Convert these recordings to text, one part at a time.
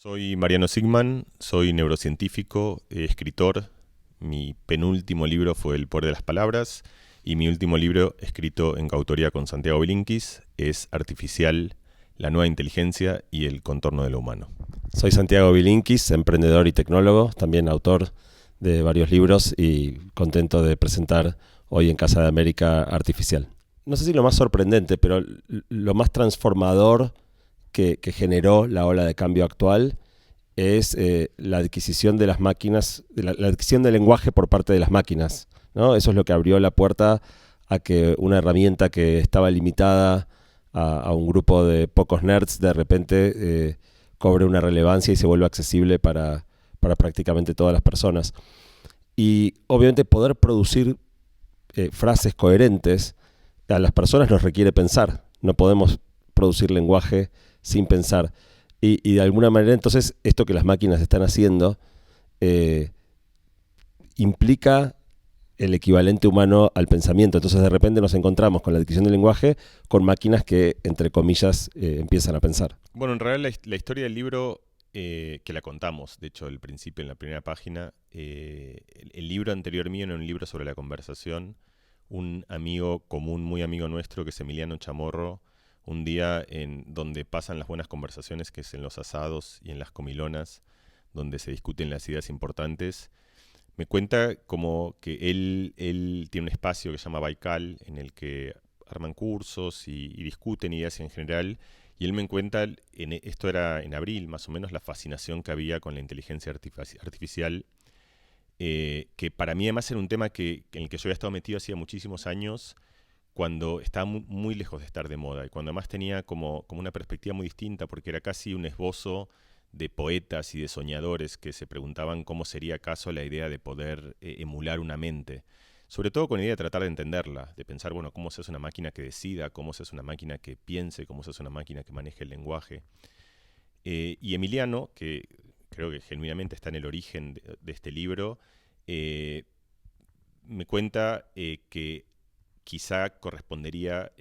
Soy Mariano Sigman, soy neurocientífico, escritor. Mi penúltimo libro fue El poder de las palabras y mi último libro, escrito en coautoría con Santiago Bilinkis, es Artificial, la nueva inteligencia y el contorno de lo humano. Soy Santiago Bilinkis, emprendedor y tecnólogo, también autor de varios libros y contento de presentar hoy en Casa de América Artificial. No sé si lo más sorprendente, pero lo más transformador que generó la ola de cambio actual es la adquisición de las máquinas, la adquisición del lenguaje por parte de las máquinas, ¿no? Eso es lo que abrió la puerta a que una herramienta que estaba limitada a un grupo de pocos nerds de repente cobre una relevancia y se vuelva accesible para prácticamente todas las personas. Y obviamente poder producir frases coherentes a las personas nos requiere pensar. No podemos producir lenguaje sin pensar. Y de alguna manera entonces esto que las máquinas están haciendo eh, implica el equivalente humano al pensamiento. Entonces de repente nos encontramos con la adquisición del lenguaje con máquinas que, entre comillas, empiezan a pensar. Bueno, en realidad la historia del libro, que la contamos, de hecho, al principio en la primera página, el libro anterior mío era un libro sobre la conversación. Un amigo común, muy amigo nuestro, que es Emiliano Chamorro, un día en donde pasan las buenas conversaciones, que es en los asados y en las comilonas, donde se discuten las ideas importantes, me cuenta como que él tiene un espacio que se llama Baikal, en el que arman cursos y discuten ideas en general, y él me cuenta, esto era en abril más o menos, la fascinación que había con la inteligencia artificial, que para mí además era un tema en el que yo había estado metido hacía muchísimos años, cuando estaba muy lejos de estar de moda y cuando además tenía como una perspectiva muy distinta, porque era casi un esbozo de poetas y de soñadores que se preguntaban cómo sería acaso la idea de poder emular una mente. Sobre todo con la idea de tratar de entenderla, de pensar, bueno, cómo se hace una máquina que decida, cómo se hace una máquina que piense, cómo se hace una máquina que maneje el lenguaje. Y Emiliano, que creo que genuinamente está en el origen de este libro, eh, me cuenta que quizá correspondería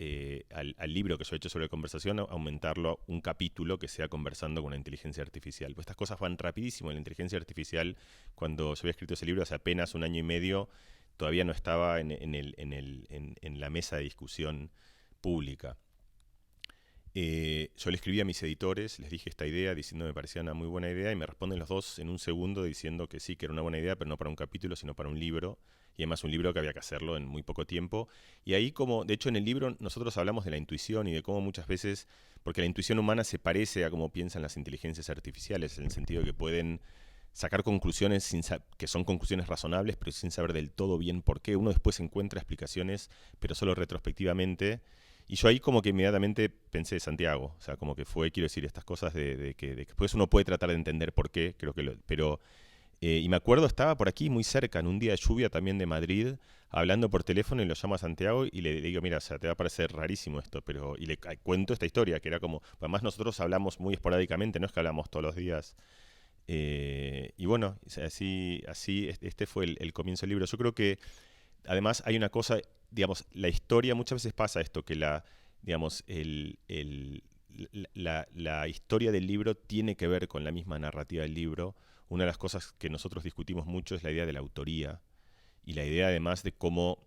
al libro que yo he hecho sobre la conversación, aumentarlo a un capítulo que sea conversando con la inteligencia artificial. Pues estas cosas van rapidísimo. La inteligencia artificial, cuando yo había escrito ese libro hace apenas un año y medio, todavía no estaba en la mesa de discusión pública. Yo le escribí a mis editores, les dije esta idea diciendo que me parecía una muy buena idea y me responden los dos en un segundo diciendo que sí, que era una buena idea, pero no para un capítulo, sino para un libro. Y además un libro que había que hacerlo en muy poco tiempo. Y ahí como, de hecho en el libro nosotros hablamos de la intuición y de cómo muchas veces, porque la intuición humana se parece a cómo piensan las inteligencias artificiales, en el sentido de que pueden sacar conclusiones que son conclusiones razonables, pero sin saber del todo bien por qué. Uno después encuentra explicaciones, pero solo retrospectivamente. Y yo ahí como que inmediatamente pensé Santiago, o sea, como que fue, quiero decir, estas cosas de que después uno puede tratar de entender por qué, creo que pero, y me acuerdo, estaba por aquí muy cerca, en un día de lluvia también de Madrid, hablando por teléfono y lo llamo a Santiago y le digo, mira, o sea, te va a parecer rarísimo esto, pero, y le cuento esta historia, que era como, además nosotros hablamos muy esporádicamente, no es que hablamos todos los días, y bueno, o sea, así, este fue el comienzo del libro. Yo creo que además hay una cosa, digamos, la historia, muchas veces pasa esto, que digamos, la historia del libro tiene que ver con la misma narrativa del libro. Una de las cosas que nosotros discutimos mucho es la idea de la autoría y la idea además de cómo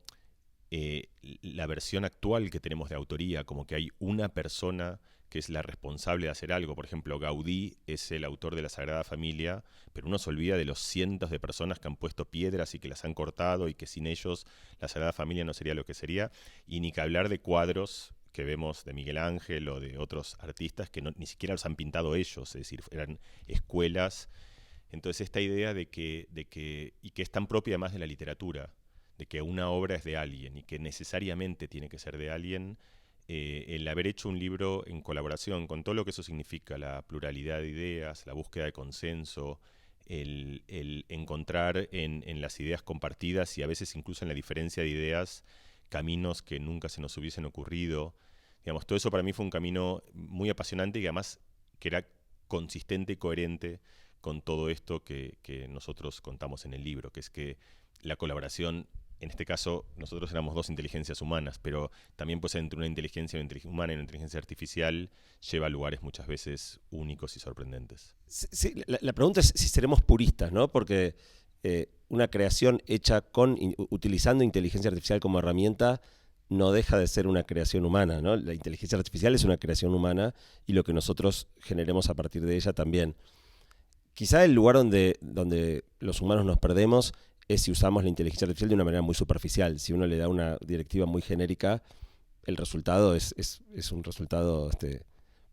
la versión actual que tenemos de autoría, como que hay una persona que es la responsable de hacer algo. Por ejemplo, Gaudí es el autor de la Sagrada Familia, pero uno se olvida de los cientos de personas que han puesto piedras y que las han cortado y que sin ellos la Sagrada Familia no sería lo que sería. Y ni que hablar de cuadros que vemos de Miguel Ángel o de otros artistas que ni siquiera los han pintado ellos, es decir, eran escuelas. Entonces esta idea y que es tan propia además de la literatura, de que una obra es de alguien y que necesariamente tiene que ser de alguien, el haber hecho un libro en colaboración con todo lo que eso significa, la pluralidad de ideas, la búsqueda de consenso, el encontrar en las ideas compartidas y a veces incluso en la diferencia de ideas caminos que nunca se nos hubiesen ocurrido. Digamos, todo eso para mí fue un camino muy apasionante y además que era consistente y coherente con todo esto que nosotros contamos en el libro, que es que la colaboración en este caso nosotros éramos dos inteligencias humanas, pero también puede ser entre una inteligencia humana y una inteligencia artificial, lleva a lugares muchas veces únicos y sorprendentes. Sí, sí, la pregunta es si seremos puristas, ¿no? Porque una creación hecha utilizando inteligencia artificial como herramienta no deja de ser una creación humana, ¿no? La inteligencia artificial es una creación humana y lo que nosotros generemos a partir de ella también. Quizá el lugar donde los humanos nos perdemos es si usamos la inteligencia artificial de una manera muy superficial. Si uno le da una directiva muy genérica, el resultado es un resultado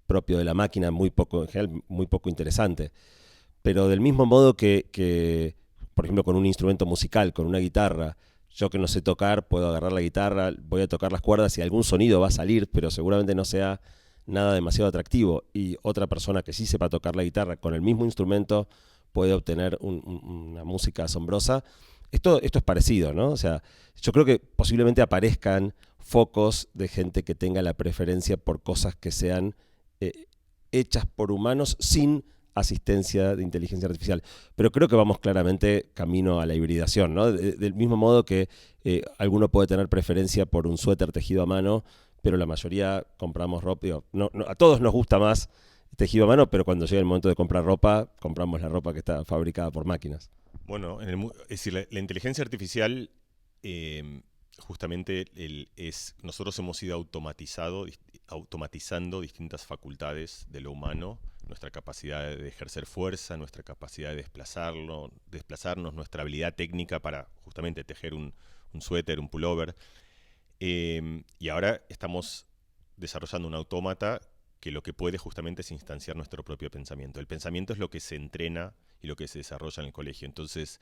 propio de la máquina, en general, muy poco interesante. Pero del mismo modo que, por ejemplo, con un instrumento musical, con una guitarra, yo que no sé tocar, puedo agarrar la guitarra, voy a tocar las cuerdas y algún sonido va a salir, pero seguramente no sea nada demasiado atractivo. Y otra persona que sí sepa tocar la guitarra con el mismo instrumento puede obtener una música asombrosa. Esto es parecido, ¿no? O sea, yo creo que posiblemente aparezcan focos de gente que tenga la preferencia por cosas que sean hechas por humanos sin asistencia de inteligencia artificial. Pero creo que vamos claramente camino a la hibridación, ¿no? Del mismo modo que alguno puede tener preferencia por un suéter tejido a mano, pero la mayoría compramos ropa. Digo, a todos nos gusta más tejido a mano, pero cuando llega el momento de comprar ropa, compramos la ropa que está fabricada por máquinas. Bueno, es decir, la inteligencia artificial, justamente nosotros hemos ido automatizando distintas facultades de lo humano, nuestra capacidad de ejercer fuerza, nuestra capacidad de desplazarnos, nuestra habilidad técnica para justamente tejer un suéter, un pullover. Y ahora estamos desarrollando un autómata que lo que puede justamente es instanciar nuestro propio pensamiento. El pensamiento es lo que se entrena y lo que se desarrolla en el colegio. Entonces,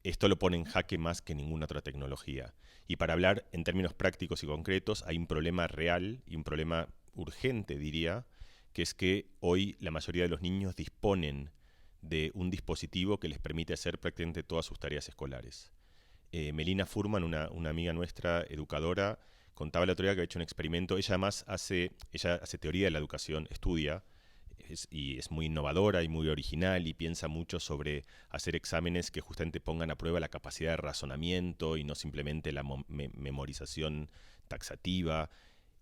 esto lo pone en jaque más que ninguna otra tecnología. Y para hablar en términos prácticos y concretos, hay un problema real y un problema urgente, diría, que es que hoy la mayoría de los niños disponen de un dispositivo que les permite hacer prácticamente todas sus tareas escolares. Melina Furman, una amiga nuestra, educadora, contaba el otro día que había hecho un experimento. Ella además hace teoría de la educación, estudia, y es muy innovadora y muy original y piensa mucho sobre hacer exámenes que justamente pongan a prueba la capacidad de razonamiento y no simplemente la memorización taxativa.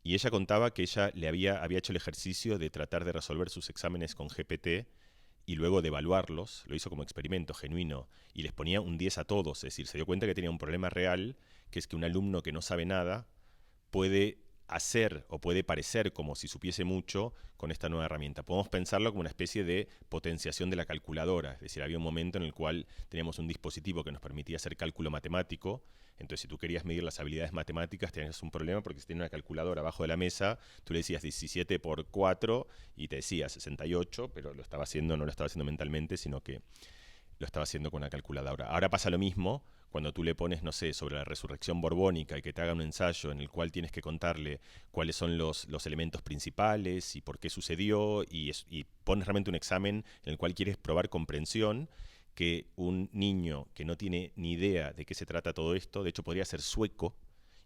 Y ella contaba que ella había hecho el ejercicio de tratar de resolver sus exámenes con GPT y luego de evaluarlos, lo hizo como experimento genuino, y les ponía un 10 a todos. Es decir, se dio cuenta que tenía un problema real, que es que un alumno que no sabe nada puede hacer o puede parecer como si supiese mucho con esta nueva herramienta. Podemos pensarlo como una especie de potenciación de la calculadora. Es decir, había un momento en el cual teníamos un dispositivo que nos permitía hacer cálculo matemático. Entonces, si tú querías medir las habilidades matemáticas, tenías un problema porque si tenías una calculadora abajo de la mesa, tú le decías 17 por 4 y te decía 68, pero no lo estaba haciendo mentalmente, sino que lo estaba haciendo con una calculadora. Ahora pasa lo mismo cuando tú le pones, no sé, sobre la resurrección borbónica y que te haga un ensayo en el cual tienes que contarle cuáles son los elementos principales y por qué sucedió y pones realmente un examen en el cual quieres probar comprensión, que un niño que no tiene ni idea de qué se trata todo esto, de hecho podría ser sueco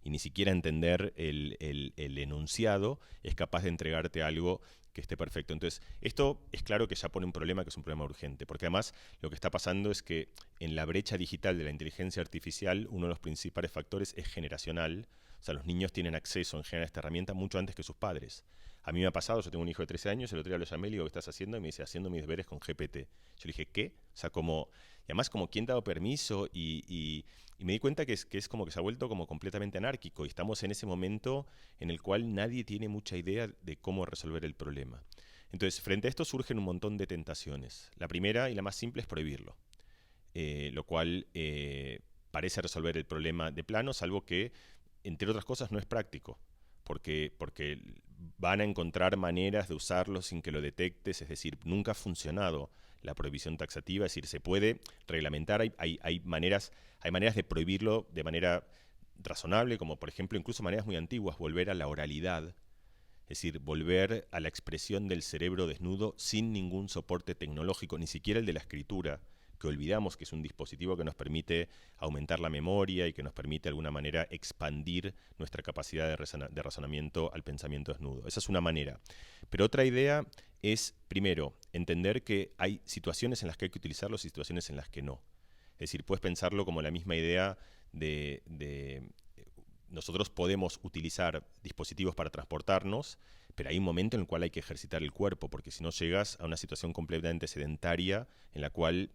y ni siquiera entender el enunciado, es capaz de entregarte algo que esté perfecto. Entonces, esto es claro que ya pone un problema que es un problema urgente, porque además lo que está pasando es que en la brecha digital de la inteligencia artificial, uno de los principales factores es generacional. O sea, los niños tienen acceso en general a esta herramienta mucho antes que sus padres. A mí me ha pasado, yo tengo un hijo de 13 años, el otro día lo llamé y le digo, ¿qué estás haciendo? Y me dice, haciendo mis deberes con GPT. Yo le dije, ¿qué? O sea, y además como quién ha dado permiso y me di cuenta que es como que se ha vuelto como completamente anárquico y estamos en ese momento en el cual nadie tiene mucha idea de cómo resolver el problema. Entonces, frente a esto surgen un montón de tentaciones. La primera y la más simple es prohibirlo, lo cual parece resolver el problema de plano, salvo que, entre otras cosas, no es práctico. Porque van a encontrar maneras de usarlo sin que lo detectes, es decir, nunca ha funcionado la prohibición taxativa, es decir, se puede reglamentar, hay maneras de prohibirlo de manera razonable, como por ejemplo incluso maneras muy antiguas, volver a la oralidad, es decir, volver a la expresión del cerebro desnudo sin ningún soporte tecnológico, ni siquiera el de la escritura, que olvidamos que es un dispositivo que nos permite aumentar la memoria y que nos permite de alguna manera expandir nuestra capacidad de razonamiento al pensamiento desnudo. Esa es una manera. Pero otra idea es, primero, entender que hay situaciones en las que hay que utilizarlo y situaciones en las que no. Es decir, puedes pensarlo como la misma idea nosotros podemos utilizar dispositivos para transportarnos, pero hay un momento en el cual hay que ejercitar el cuerpo, porque si no llegas a una situación completamente sedentaria en la cual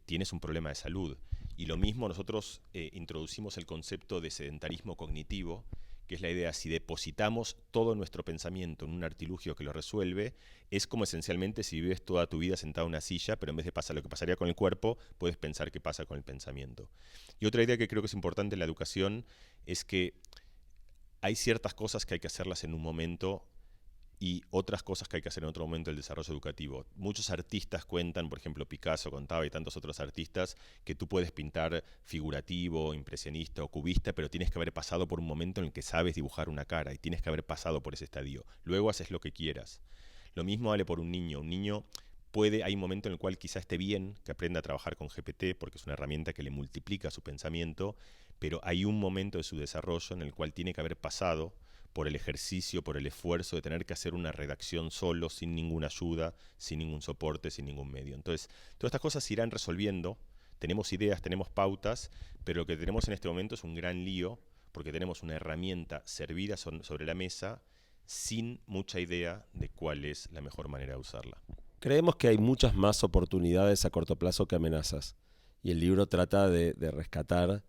tienes un problema de salud. Y lo mismo nosotros introducimos el concepto de sedentarismo cognitivo, que es la idea, si depositamos todo nuestro pensamiento en un artilugio que lo resuelve, es como esencialmente si vives toda tu vida sentado en una silla, pero en vez de pasar lo que pasaría con el cuerpo, puedes pensar qué pasa con el pensamiento. Y otra idea que creo que es importante en la educación es que hay ciertas cosas que hay que hacerlas en un momento y otras cosas que hay que hacer en otro momento del desarrollo educativo. Muchos artistas cuentan, por ejemplo Picasso contaba y tantos otros artistas, que tú puedes pintar figurativo, impresionista o cubista, pero tienes que haber pasado por un momento en el que sabes dibujar una cara y tienes que haber pasado por ese estadio. Luego haces lo que quieras. Lo mismo vale por un niño. Un niño hay un momento en el cual quizá esté bien que aprenda a trabajar con GPT porque es una herramienta que le multiplica su pensamiento, pero hay un momento de su desarrollo en el cual tiene que haber pasado por el ejercicio, por el esfuerzo de tener que hacer una redacción solo, sin ninguna ayuda, sin ningún soporte, sin ningún medio. Entonces, todas estas cosas se irán resolviendo. Tenemos ideas, tenemos pautas, pero lo que tenemos en este momento es un gran lío, porque tenemos una herramienta servida sobre la mesa sin mucha idea de cuál es la mejor manera de usarla. Creemos que hay muchas más oportunidades a corto plazo que amenazas. Y el libro trata de rescatar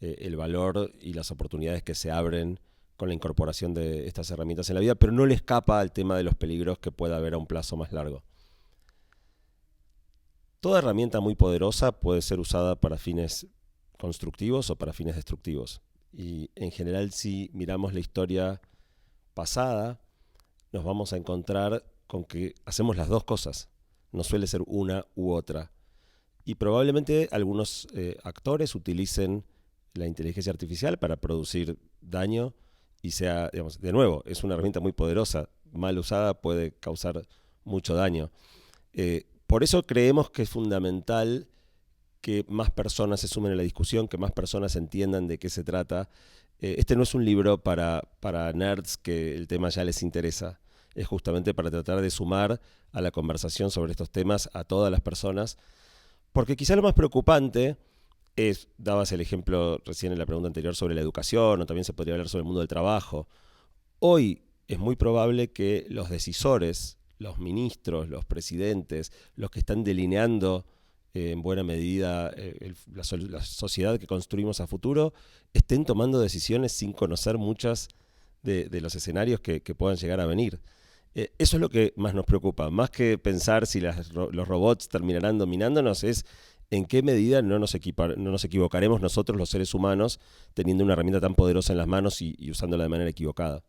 el valor y las oportunidades que se abren con la incorporación de estas herramientas en la vida, pero no le escapa al tema de los peligros que pueda haber a un plazo más largo. Toda herramienta muy poderosa puede ser usada para fines constructivos o para fines destructivos. Y en general, si miramos la historia pasada, nos vamos a encontrar con que hacemos las dos cosas. No suele ser una u otra. Y probablemente algunos actores utilicen la inteligencia artificial para producir daño y sea, digamos, de nuevo, es una herramienta muy poderosa, mal usada puede causar mucho daño. Por eso creemos que es fundamental que más personas se sumen a la discusión, que más personas entiendan de qué se trata. Este no es un libro para nerds que el tema ya les interesa, es justamente para tratar de sumar a la conversación sobre estos temas a todas las personas, porque quizá lo más preocupante dabas el ejemplo recién en la pregunta anterior sobre la educación, o también se podría hablar sobre el mundo del trabajo. Hoy es muy probable que los decisores, los ministros, los presidentes, los que están delineando en buena medida la sociedad que construimos a futuro, estén tomando decisiones sin conocer muchas de los escenarios que puedan llegar a venir. Eso es lo que más nos preocupa, más que pensar si los robots terminarán dominándonos, es en qué medida no nos equivocaremos nosotros los seres humanos teniendo una herramienta tan poderosa en las manos y usándola de manera equivocada.